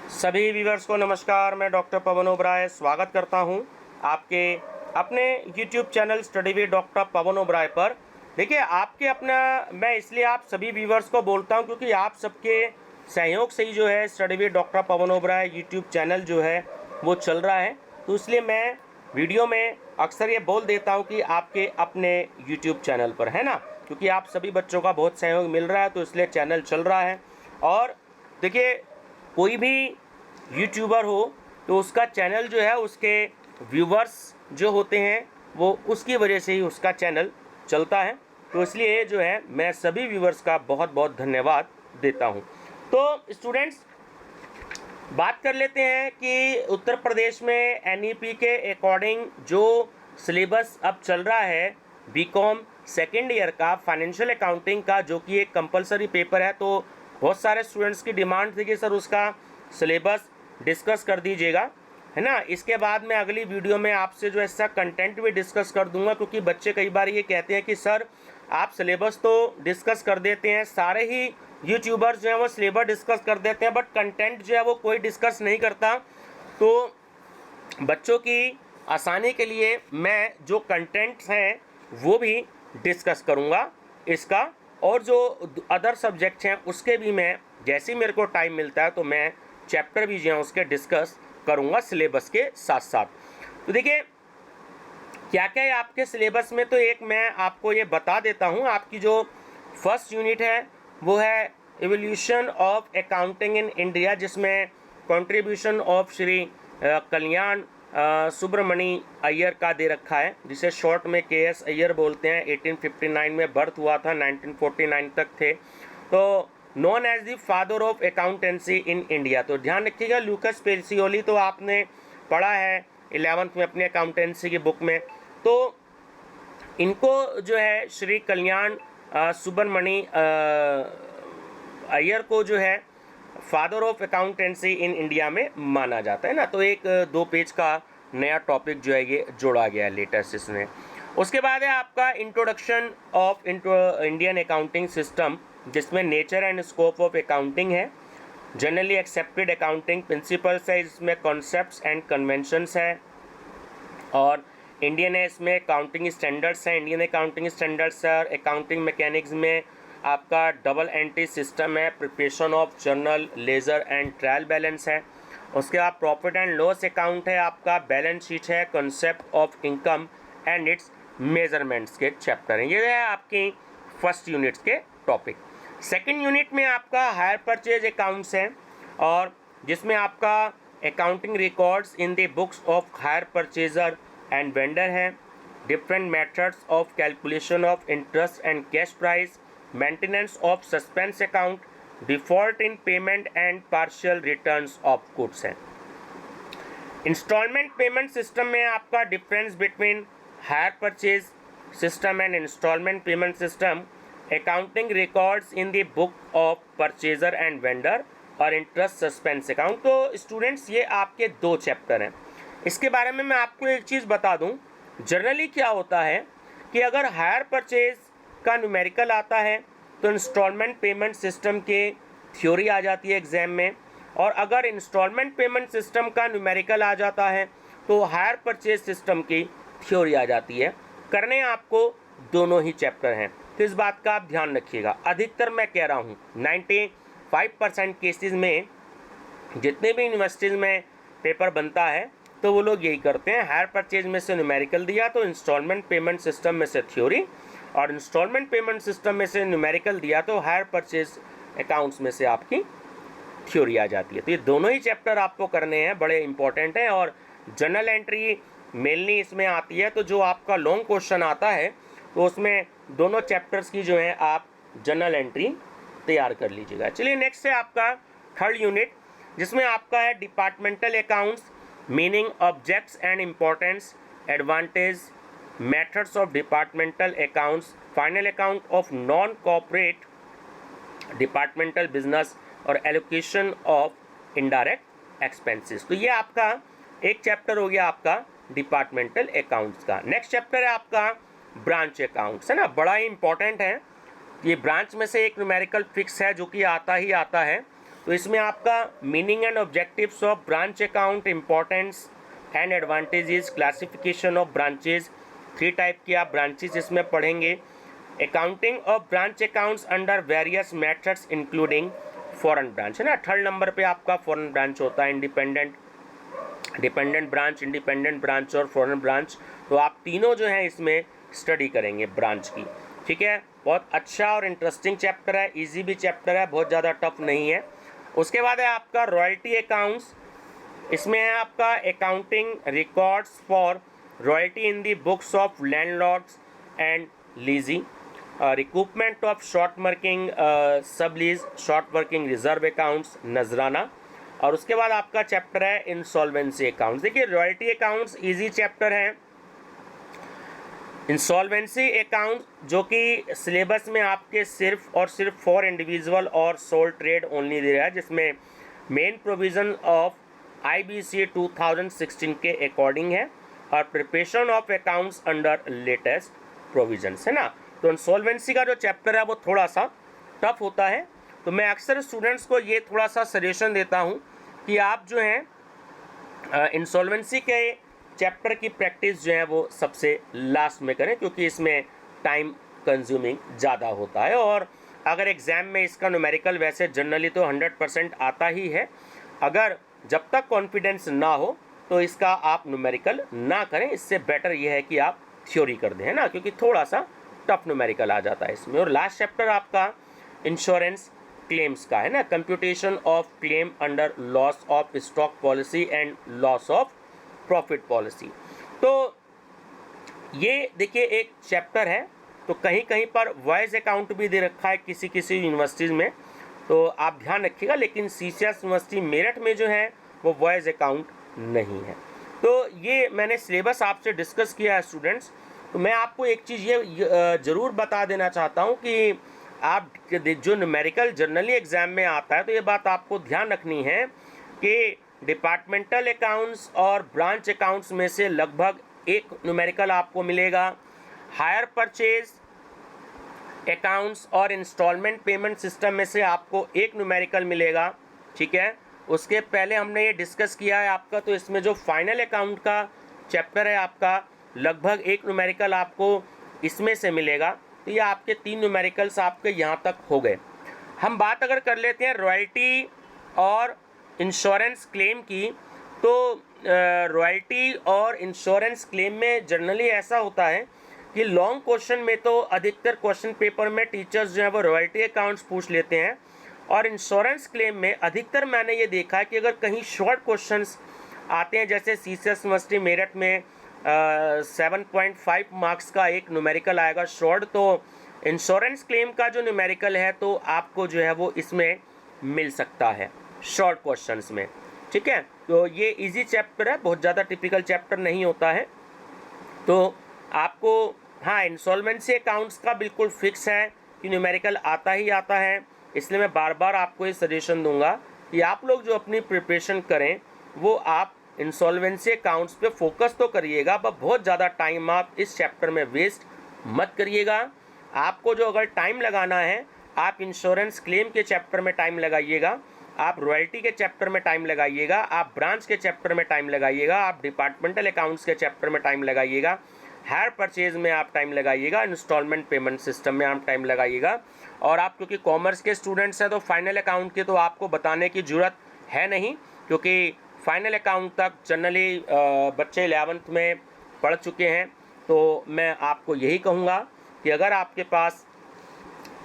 सभी व्यूअर्स को नमस्कार। मैं डॉक्टर पवन ओबराय स्वागत करता हूं आपके अपने YouTube channel study with doctor Pawan Oberoi पर। देखिए, आपके अपना मैं इसलिए आप सभी व्यूअर्स को बोलता हूं क्योंकि आप सबके सहयोग से ही जो है study with doctor Pawan Oberoi YouTube channel जो है वो चल रहा है। तो इसलिए मैं वीडियो में अक्सर ये बोल देता हूँ कि आपके अपने YouTube चैनल पर, है ना, क्योंकि आप सभी बच्चों का बहुत सहयोग मिल रहा है, तो इसलिए चैनल चल रहा है। और देखिए, कोई भी यूट्यूबर हो तो उसका चैनल जो है, उसके व्यूवर्स जो होते हैं वो उसकी वजह से ही उसका चैनल चलता है। तो इसलिए जो है मैं सभी व्यूवर्स का बहुत बहुत धन्यवाद देता हूं। तो स्टूडेंट्स, बात कर लेते हैं कि उत्तर प्रदेश में एनईपी के अकॉर्डिंग जो सिलेबस अब चल रहा है बीकॉम सेकेंड ईयर का फाइनेंशियल अकाउंटिंग का, जो कि एक कंपलसरी पेपर है, तो बहुत सारे स्टूडेंट्स की डिमांड थी कि सर उसका सिलेबस डिस्कस कर दीजिएगा, है ना। इसके बाद मैं अगली वीडियो में आपसे जो ऐसा कंटेंट भी डिस्कस कर दूंगा, क्योंकि बच्चे कई बार ये कहते हैं कि सर आप सिलेबस तो डिस्कस कर देते हैं, सारे ही यूट्यूबर्स जो हैं वो सिलेबस डिस्कस कर देते हैं, बट कंटेंट जो है वो कोई डिस्कस नहीं करता। तो बच्चों की आसानी के लिए मैं जो कंटेंट्स हैं वो भी डिस्कस करूँगा इसका, और जो अदर सब्जेक्ट्स हैं उसके भी मैं जैसे ही मेरे को टाइम मिलता है तो मैं चैप्टर भी जो है उसके डिस्कस करूँगा सिलेबस के साथ साथ। तो देखिए, क्या क्या है आपके सिलेबस में, तो एक मैं आपको ये बता देता हूँ। आपकी जो फर्स्ट यूनिट है वो है evolution of accounting in India, जिसमें कंट्रीब्यूशन ऑफ श्री कल्याण सुब्रमणी अय्यर का दे रखा है, जिसे शॉर्ट में KS अय्यर बोलते हैं। 1859 में बर्थ हुआ था, 1949 तक थे, तो known as the father of accountancy in India. तो ध्यान रखिएगा, लूकस पेसियोली तो आपने पढ़ा है 11th में अपनी अकाउंटेंसी की बुक में। तो इनको जो है श्री कल्याण सुब्रमणी अय्यर को जो है father of accountancy in India में माना जाता है ना। तो एक 2 पेज का नया टॉपिक जो है ये जोड़ा गया है लेटेस्ट इसमें। उसके बाद है आपका introduction of Indian accounting system, जिसमें nature and scope of accounting है, जनरली एक्सेप्टेड अकाउंटिंग प्रिंसिपल्स है, इसमें कॉन्सेप्ट्स एंड कन्वेंशंस है, और इंडियन है इसमें अकाउंटिंग स्टैंडर्ड्स हैं, इंडियन अकाउंटिंग स्टैंडर्ड्स है, और अकाउंटिंग मैकेनिक्स में आपका डबल एंट्री सिस्टम है, preparation of journal ledger and trial balance है। उसके बाद प्रॉफिट एंड लॉस अकाउंट है, आपका बैलेंस शीट है, concept of income and it's measurements के चैप्टर हैं। ये है आपकी फर्स्ट यूनिट्स के टॉपिक। सेकंड यूनिट में आपका हायर परचेज अकाउंट्स हैं, और जिसमें आपका accounting records in the books of hire purchaser and vendor है, different methods of calculation of interest and cash price, maintenance of suspense account, default in payment and partial returns of goods हैं। Instalment payment system में आपका difference between hire purchase system and instalment payment system, accounting records in the book of purchaser and vendor, और interest suspense account. तो students, ये आपके 2 chapter हैं। इसके बारे में मैं आपको एक चीज़ बता दूं, जनरली क्या होता है कि अगर हायर परचेज का न्यूमेरिकल आता है तो इंस्टॉलमेंट पेमेंट सिस्टम के थ्योरी आ जाती है एग्जाम में, और अगर इंस्टॉलमेंट पेमेंट सिस्टम का न्यूमेरिकल आ जाता है तो हायर परचेज सिस्टम की थ्योरी आ जाती है। करने आपको दोनों ही चैप्टर हैं, तो इस बात का आप ध्यान रखिएगा। अधिकतर मैं कह रहा हूँ 95% केसेस में जितने भी यूनिवर्सिटीज़ में पेपर बनता है तो वो लोग यही करते हैं, हायर परचेज में से न्यूमेरिकल दिया तो इंस्टॉलमेंट पेमेंट सिस्टम में से थ्योरी, और इंस्टॉलमेंट पेमेंट सिस्टम में से न्यूमेरिकल दिया तो हायर परचेज अकाउंट्स में से आपकी थ्योरी आ जाती है। तो ये दोनों ही चैप्टर आपको करने हैं, बड़े इंपॉर्टेंट हैं। और जनरल एंट्री मेनली इसमें आती है, तो जो आपका लॉन्ग क्वेश्चन आता है तो उसमें दोनों चैप्टर्स की जो है आप जनरल एंट्री तैयार कर लीजिएगा। चलिए, नेक्स्ट है आपका थर्ड यूनिट, जिसमें आपका है departmental accounts, meaning, objects and importance, advantage, methods of departmental accounts, final account of non corporate departmental business, और एलोकेशन ऑफ इनडायरेक्ट एक्सपेंसेस। तो ये आपका एक चैप्टर हो गया आपका डिपार्टमेंटल अकाउंट्स का। नेक्स्ट चैप्टर है आपका ब्रांच अकाउंट्स, है ना, बड़ा ही इंपॉर्टेंट है। ये ब्रांच में से एक न्यूमेरिकल फिक्स है जो कि आता ही आता है, तो इसमें आपका meaning and objectives of branch account, importance and advantages, classification of branches, 3 type की आप ब्रांचेज इसमें पढ़ेंगे। Accounting of branch accounts under various methods including foreign branch, है ना। 3rd नंबर पे आपका फॉरेन ब्रांच होता है, डिपेंडेंट ब्रांच, इंडिपेंडेंट ब्रांच और फॉरेन ब्रांच। तो आप तीनों जो है इसमें स्टडी करेंगे ब्रांच की, ठीक है। बहुत अच्छा और इंटरेस्टिंग चैप्टर है, इजी भी चैप्टर है, बहुत ज़्यादा टफ नहीं है। उसके बाद है आपका रॉयल्टी अकाउंट्स। इसमें है आपका accounting records for royalty in the books of landlords and lessee, recoupment of short working sub lease, short working reserve accounts, नजराना। और उसके बाद आपका चैप्टर है इंसॉल्वेंसी अकाउंट्स। देखिए रॉयल्टी अकाउंट्स इजी चैप्टर है। इंसॉल्वेंसी अकाउंट जो कि सिलेबस में आपके सिर्फ और सिर्फ फॉर इंडिविजुअल और सोल ट्रेड ओनली दे रहा है, जिसमें मेन प्रोविजन ऑफ IBC 2016 के अकॉर्डिंग है और preparation of accounts under latest provisions, है ना। तो इंसॉल्वेंसी का जो चैप्टर है वो थोड़ा सा टफ होता है, तो मैं अक्सर स्टूडेंट्स को ये थोड़ा सा सजेशन देता हूँ कि आप जो हैं इंसॉल्वेंसी के चैप्टर की प्रैक्टिस जो है वो सबसे लास्ट में करें, क्योंकि इसमें टाइम कंज्यूमिंग ज़्यादा होता है। और अगर एग्ज़ाम में इसका न्यूमेरिकल वैसे जनरली तो 100% आता ही है, अगर जब तक कॉन्फिडेंस ना हो तो इसका आप न्यूमेरिकल ना करें। इससे बेटर ये है कि आप थ्योरी कर दें, है ना, क्योंकि थोड़ा सा टफ न्यूमेरिकल आ जाता है इसमें। और लास्ट चैप्टर आपका इंश्योरेंस क्लेम्स का है ना, computation of claim under loss of stock policy and loss of profit policy. तो ये देखिए एक चैप्टर है, तो कहीं कहीं पर वॉइस अकाउंट भी दे रखा है किसी किसी यूनिवर्सिटीज़ में, तो आप ध्यान रखिएगा। लेकिन CCS यूनिवर्सिटी मेरठ में जो है वो वॉइस अकाउंट नहीं है। तो ये मैंने सिलेबस आपसे डिस्कस किया है स्टूडेंट्स। तो मैं आपको एक चीज़ ये ज़रूर बता देना चाहता हूँ कि आप जो न्यूमेरिकल जनरली एग्ज़ाम में आता है, तो ये बात आपको ध्यान रखनी है कि डिपार्टमेंटल अकाउंट्स और ब्रांच अकाउंट्स में से लगभग एक न्यूमेरिकल आपको मिलेगा। हायर परचेज अकाउंट्स और इंस्टॉलमेंट पेमेंट सिस्टम में से आपको एक न्यूमेरिकल मिलेगा, ठीक है। उसके पहले हमने ये डिस्कस किया है आपका, तो इसमें जो फाइनल अकाउंट का चैप्टर है आपका, लगभग एक न्यूमेरिकल आपको इसमें से मिलेगा। तो ये आपके 3 न्यूमेरिकल्स आपके यहाँ तक हो गए। हम बात अगर कर लेते हैं रॉयल्टी और इंश्योरेंस क्लेम की, तो रॉयल्टी और इंश्योरेंस क्लेम में जनरली ऐसा होता है कि लॉन्ग क्वेश्चन में तो अधिकतर क्वेश्चन पेपर में टीचर्स जो है वो रॉयल्टी अकाउंट्स पूछ लेते हैं, और इंश्योरेंस क्लेम में अधिकतर मैंने ये देखा है कि अगर कहीं शॉर्ट क्वेश्चंस आते हैं, जैसे CCS यूनिवर्सिटी मेरठ में 7.5 मार्क्स का एक न्यूमेरिकल आएगा शॉर्ट, तो इंश्योरेंस क्लेम का जो न्यूमेरिकल है तो आपको जो है वो इसमें मिल सकता है शॉर्ट क्वेश्चंस में, ठीक है। तो ये इजी चैप्टर है, बहुत ज़्यादा टिपिकल चैप्टर नहीं होता है। तो आपको हाँ इंसॉल्वेंसी अकाउंट्स का बिल्कुल फिक्स है कि न्यूमेरिकल आता ही आता है, इसलिए मैं बार बार आपको ये सजेशन दूंगा कि आप लोग जो अपनी प्रिपरेशन करें वो आप इंसॉल्वेंसी अकाउंट्स पे फोकस तो करिएगा, पर बहुत ज़्यादा टाइम आप इस चैप्टर में वेस्ट मत करिएगा। आपको जो अगर टाइम लगाना है, आप इंश्योरेंस क्लेम के चैप्टर में टाइम लगाइएगा, आप रॉयल्टी के चैप्टर में टाइम लगाइएगा, आप ब्रांच के चैप्टर में टाइम लगाइएगा, आप डिपार्टमेंटल अकाउंट्स के चैप्टर में टाइम लगाइएगा, हायर परचेज में आप टाइम लगाइएगा, इंस्टॉलमेंट पेमेंट सिस्टम में आप टाइम लगाइएगा। और आप क्योंकि कॉमर्स के स्टूडेंट्स हैं तो फाइनल अकाउंट के तो आपको बताने की ज़रूरत है नहीं, क्योंकि फाइनल अकाउंट तक जनरली बच्चे 11th में पढ़ चुके हैं। तो मैं आपको यही कहूँगा कि अगर आपके पास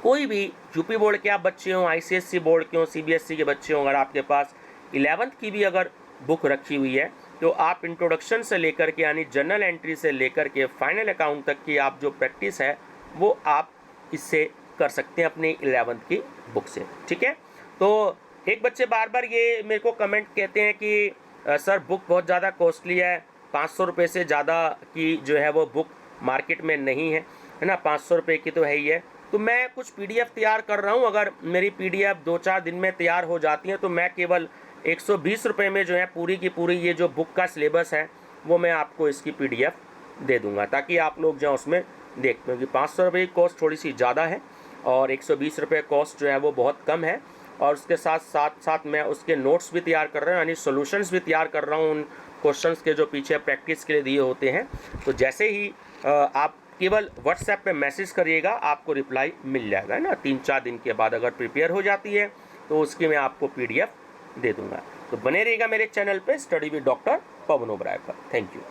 कोई भी यूपी बोर्ड के आप बच्चे हों, ICSE बोर्ड के हों, CBSE के बच्चे हों, अगर आपके पास 11th की भी अगर बुक रखी हुई है, तो आप इंट्रोडक्शन से लेकर के यानी जनरल एंट्री से लेकर के फाइनल अकाउंट तक की आप जो प्रैक्टिस है वो आप इससे कर सकते हैं अपनी 11th की बुक से, ठीक है। तो एक बच्चे बार बार ये मेरे को कमेंट कहते हैं कि सर बुक बहुत ज़्यादा कॉस्टली है, 500 रुपये से ज़्यादा की जो है वो बुक मार्केट में नहीं है, है ना, 500 रुपये की तो है ही है। तो मैं कुछ PDF तैयार कर रहा हूँ, अगर मेरी PDF 2-4 दिन में तैयार हो जाती है तो मैं केवल 120 रुपये में जो है पूरी की पूरी ये जो बुक का सिलेबस है वो मैं आपको इसकी PDF दे दूँगा, ताकि आप लोग जो उसमें देखते हो कि 500 रुपये की कॉस्ट थोड़ी सी ज़्यादा है और 120 रुपये कॉस्ट जो है वो बहुत कम है। और उसके साथ साथ साथ मैं उसके नोट्स भी तैयार कर रहा हूँ, यानी सॉल्यूशंस भी तैयार कर रहा हूँ उन क्वेश्चंस के जो पीछे प्रैक्टिस के लिए दिए होते हैं। तो जैसे ही आप केवल व्हाट्सएप पे मैसेज करिएगा, आपको रिप्लाई मिल जाएगा, है ना। 3-4 दिन के बाद अगर प्रिपेयर हो जाती है तो उसकी मैं आपको PDF दे दूंगा। तो बने रहिएगा मेरे चैनल पे study with doctor Pawan Oberoi पर। Thank you.